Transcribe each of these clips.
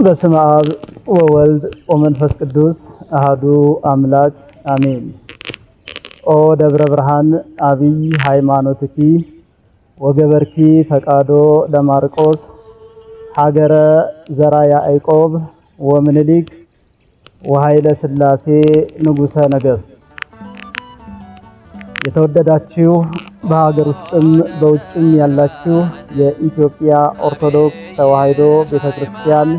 በስመ አብ ወወልድ ወመንፈስ ቅዱስ አሐዱ አምላክ አሜን። ኦ ደብረ ብርሃን አብይ ሃይማኖትኪ ወገበርኪ ፈቃዶ ለማርቆስ ሀገረ ዘራ ያዕቆብ ወምኒልክ ወኃይለ ሥላሴ ንጉሠ ነገሥት። የተወደዳችሁ በሀገር ውስጥም በውጭም ያላችሁ የኢትዮጵያ ኦርቶዶክስ ተዋሕዶ ቤተክርስቲያን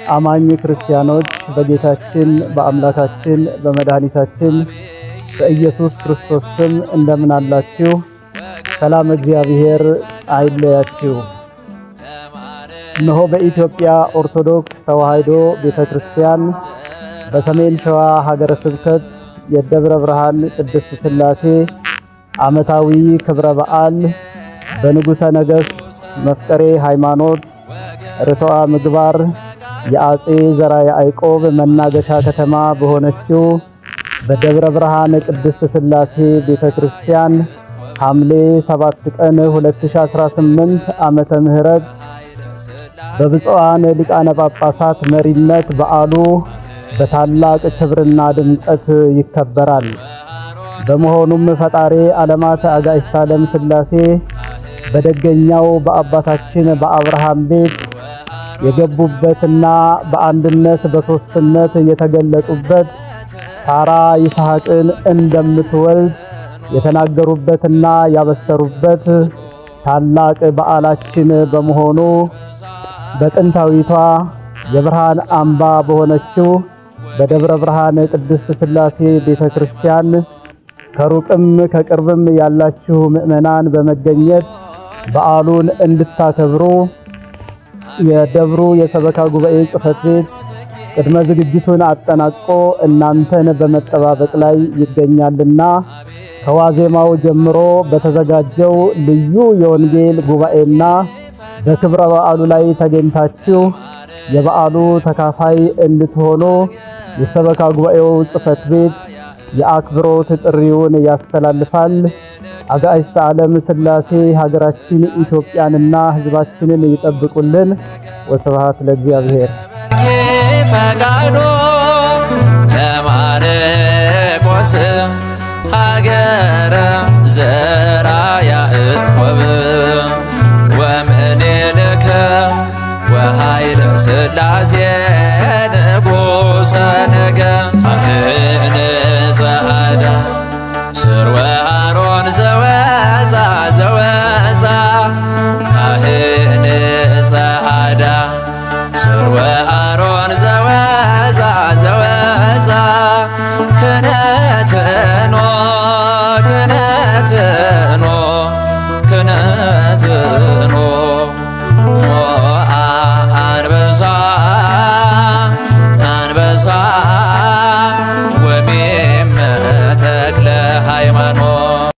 አማኝ ክርስቲያኖች በጌታችን በአምላካችን በመድኃኒታችን በኢየሱስ ክርስቶስ ስም እንደምን አላችሁ? ሰላም እግዚአብሔር አይለያችሁ። እነሆ በኢትዮጵያ ኦርቶዶክስ ተዋሕዶ ቤተክርስቲያን በሰሜን ሸዋ ሀገረ ስብከት የደብረ ብርሃን ቅድስት ሥላሴ ዓመታዊ ክብረ በዓል በንጉሠ ነገሥት መፍቀሬ ሃይማኖት ርቱዐ ምግባር የአጼ ዘራ ያዕቆብ መናገሻ ከተማ በሆነችው በደብረ ብርሃን ቅድስት ሥላሴ ቤተክርስቲያን ሐምሌ 7 ቀን 2018 ዓመተ ምህረት በብፁዓን ሊቃነ ጳጳሳት መሪነት በዓሉ በታላቅ ክብርና ድምቀት ይከበራል። በመሆኑም ፈጣሪ ዓለማት አጋዕዝተ ዓለም ሥላሴ በደገኛው በአባታችን በአብርሃም ቤት የገቡበትና በአንድነት በሦስትነት የተገለጹበት ሳራ ይስሐቅን እንደምትወልድ የተናገሩበትና ያበሰሩበት ታላቅ በዓላችን በመሆኑ በጥንታዊቷ የብርሃን አምባ በሆነችው በደብረ ብርሃን ቅድስት ሥላሴ ቤተክርስቲያን ከሩቅም ከቅርብም ያላችሁ ምእመናን በመገኘት በዓሉን እንድታከብሩ የደብሩ የሰበካ ጉባኤ ጽሕፈት ቤት ቅድመ ዝግጅቱን አጠናቆ እናንተን በመጠባበቅ ላይ ይገኛልና ከዋዜማው ጀምሮ በተዘጋጀው ልዩ የወንጌል ጉባኤና በክብረ በዓሉ ላይ ተገኝታችሁ የበዓሉ ተካፋይ እንድትሆኑ የሰበካ ጉባኤው ጽሕፈት ቤት የአክብሮት ጥሪውን ያስተላልፋል። አጋዕዝተ ዓለም ሥላሴ ሀገራችን ኢትዮጵያንና ሕዝባችንን ይጠብቁልን። ወስብሐት ለእግዚአብሔር። ፈቃዶ ለማርቆስ ሀገረ ዘራ ያዕቆብ ወምኒልክ ወኃይለ ሥላሴ ንጉሠ ነገሥት ካህን ጸዓዳ ስርወ አሮን ዘወፃ ካህን ጸዓዳ ስርወ